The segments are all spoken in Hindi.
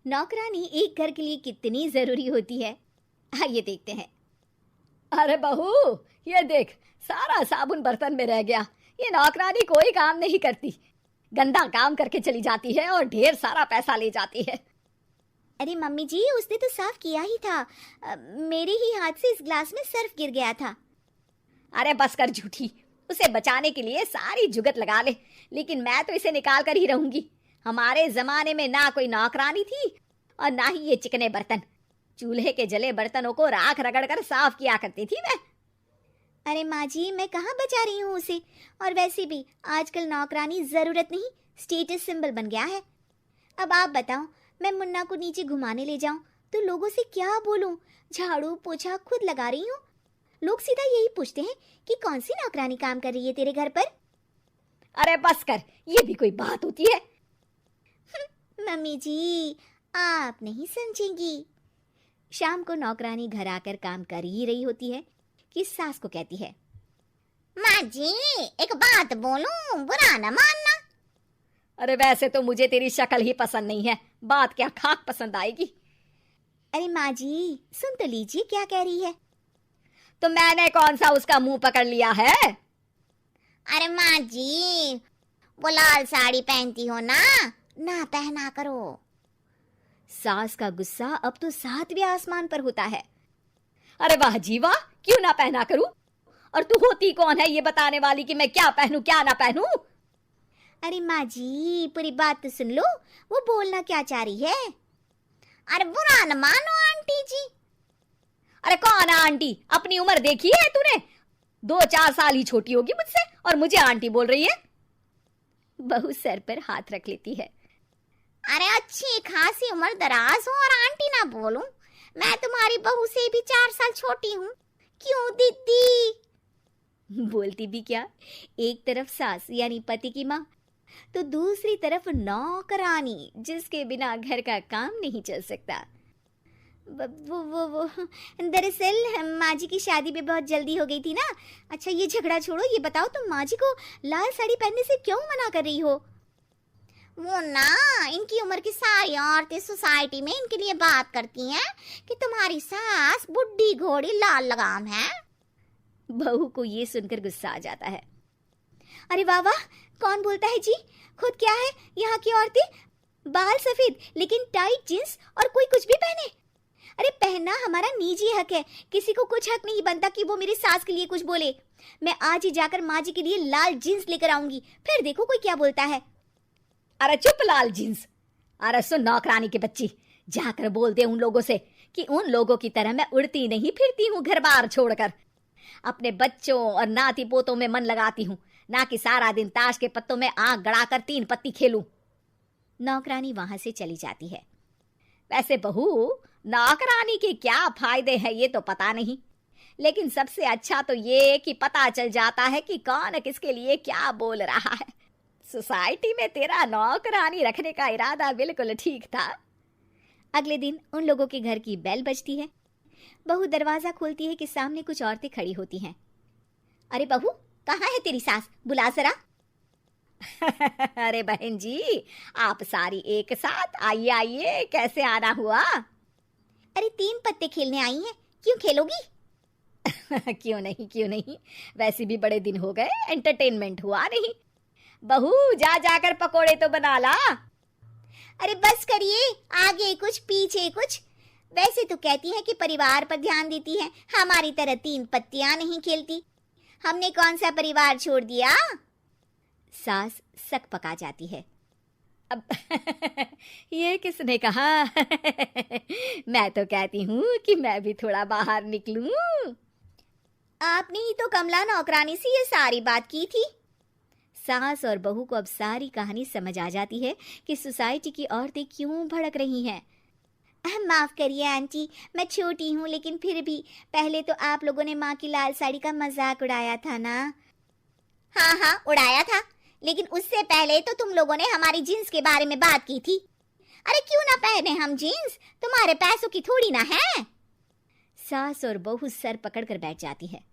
नौकरानी एक घर के लिए कितनी जरूरी होती है, आइए देखते हैं। अरे बहू, ये देख, सारा साबुन बर्तन में रह गया। ये नौकरानी कोई काम नहीं करती, गंदा काम करके चली जाती है और ढेर सारा पैसा ले जाती है। अरे मम्मी जी, उसने तो साफ किया ही था। मेरे ही हाथ से इस ग्लास में सर्फ गिर गया था। अरे बस कर झूठी, उसे बचाने के लिए सारी जुगत लगा ले, लेकिन मैं तो इसे निकाल कर ही रहूंगी। हमारे जमाने में ना कोई नौकरानी थी और ना ही ये चिकने बर्तन। चूल्हे के जले बर्तनों को राख रगड़ कर साफ किया करती थी मैं। अरे माँ जी, मैं कहाँ बचा रही हूँ उसे। और वैसे भी आजकल नौकरानी जरूरत नहीं, स्टेटस सिंबल बन गया है। अब आप बताओ, मैं मुन्ना को नीचे घुमाने ले जाऊं तो लोगों से क्या बोलूं? झाड़ू पोछा खुद लगा रही हूँ। लोग सीधा यही पूछते हैं कि कौन सी नौकरानी काम कर रही है तेरे घर पर। अरे बस कर, ये भी कोई बात होती है? मम्मी जी, आप नहीं समझेंगी। शाम को नौकरानी घर आकर काम कर ही रही होती है कि सास को कहती है, माँ जी, एक बात बोलूं, बुरा न मानना। अरे वैसे तो मुझे तेरी शक्ल ही पसंद नहीं है, बात क्या खाक पसंद आएगी। अरे माँ जी, सुन तो लीजिए क्या कह रही है। तो मैंने कौन सा उसका मुंह पकड़ लिया है? अरे माँ जी, वो लाल साड़ी पहनती हो ना, ना पहना करो। सास का गुस्सा अब तो 7वें आसमान पर होता है। अरे वाह जी वाह, क्यों ना पहना करूं? और तू होती कौन है ये बताने वाली कि मैं क्या पहनूं क्या ना पहनूं? अरे माँ जी, पूरी बात तो सुन लो, वो बोलना क्या चाह रही है। अरे बुरा न मानो आंटी जी। अरे कौन है आंटी? अपनी उम्र देखी है तूने? 2-4 साल ही छोटी होगी मुझसे और मुझे आंटी बोल रही है। बहू सर पर हाथ रख लेती है। अरे अच्छी खासी उम्र दराज हो और आंटी ना बोलूं? मैं तुम्हारी बहू से भी 4 साल छोटी हूँ। क्यों दीदी? बोलती भी क्या, एक तरफ सास यानी पति की माँ, तो दूसरी तरफ नौकरानी जिसके बिना घर का काम नहीं चल सकता। वो दरअसल माँ जी की शादी भी बहुत जल्दी हो गई थी ना। अच्छा ये झगड़ा छोड़ो, ये बताओ तुम माँ जी को लाल साड़ी पहनने से क्यों मना कर रही हो? वो ना, इनकी उम्र की सारी औरतें सोसाइटी में इनके लिए बात करती हैं कि तुम्हारी सास बुढ़ी घोड़ी लाल लगाम है। बहू को ये सुनकर गुस्सा आ जाता है। अरे वाह वाह, कौन बोलता है जी? खुद क्या है यहाँ की औरतें, बाल सफेद लेकिन टाइट जींस और कोई कुछ भी पहने। अरे पहनना हमारा निजी हक है, किसी को कुछ हक नहीं बनता कि वो मेरी सास के लिए कुछ बोले। मैं आज ही जाकर माँ जी के लिए लाल जींस लेकर आऊंगी, फिर देखो कोई क्या बोलता है। अरे चुप लाल जींस। अरे सुन नौकरानी की बच्ची, जाकर बोल दे उन लोगों से कि उन लोगों की तरह मैं उड़ती नहीं फिरती हूँ घर बार छोड़कर। अपने बच्चों और नाती पोतों में मन लगाती हूँ, ना कि सारा दिन ताश के पत्तों में आंख गड़ाकर 3 पत्ती खेलूं। नौकरानी वहां से चली जाती है। वैसे बहू, नौकरानी के क्या फायदे हैं ये तो पता नहीं, लेकिन सबसे अच्छा तो ये कि पता चल जाता है कि कौन किसके लिए क्या बोल रहा है। सोसाइटी में तेरा नौकरानी रखने का इरादा बिल्कुल ठीक था। अगले दिन उन लोगों के घर की बेल बजती है। बहू दरवाजा खोलती है कि सामने कुछ औरतें खड़ी होती हैं। अरे बहू, कहाँ है तेरी सास? बुला जरा। अरे बहन जी, आप सारी एक साथ आइए आइए, कैसे आना हुआ? अरे 3 पत्ते खेलने आई हैं, क्यों खेलोगी? क्यों नहीं क्यों नहीं, वैसे भी बड़े दिन हो गए, एंटरटेनमेंट हुआ नहीं। बहू जा जाकर पकोड़े तो बना ला। अरे बस करिए, आगे कुछ पीछे कुछ। वैसे तो कहती है कि परिवार पर ध्यान देती है, हमारी तरह 3 पत्तियां नहीं खेलती। हमने कौन सा परिवार छोड़ दिया? सास सक पका जाती है। अब ये किसने कहा? मैं तो कहती हूँ कि मैं भी थोड़ा बाहर निकलूं। आपने ही तो कमला नौकरानी से ये सारी बात की थी। सास और बहू को अब सारी कहानी समझ आ जाती है कि सोसाइटी की औरतें क्यों भड़क रही हैं। माफ करिए आंटी, मैं छोटी हूँ, लेकिन फिर भी पहले तो आप लोगों ने माँ की लाल साड़ी का मजाक उड़ाया था ना। हाँ हाँ उड़ाया था, लेकिन उससे पहले तो तुम लोगों ने हमारी जीन्स के बारे में बात की थी। अरे क्यों ना पहने हम जीन्स, तुम्हारे पैसों की थोड़ी ना है। सास और बहू सर पकड़कर बैठ जाती है।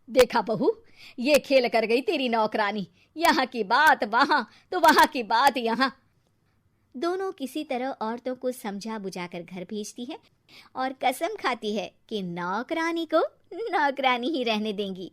देखा बहू, ये खेल कर गई तेरी नौकरानी, यहाँ की बात वहां तो वहां की बात यहाँ। दोनों किसी तरह औरतों को समझा बुझाकर घर भेजती है और कसम खाती है कि नौकरानी को नौकरानी ही रहने देंगी।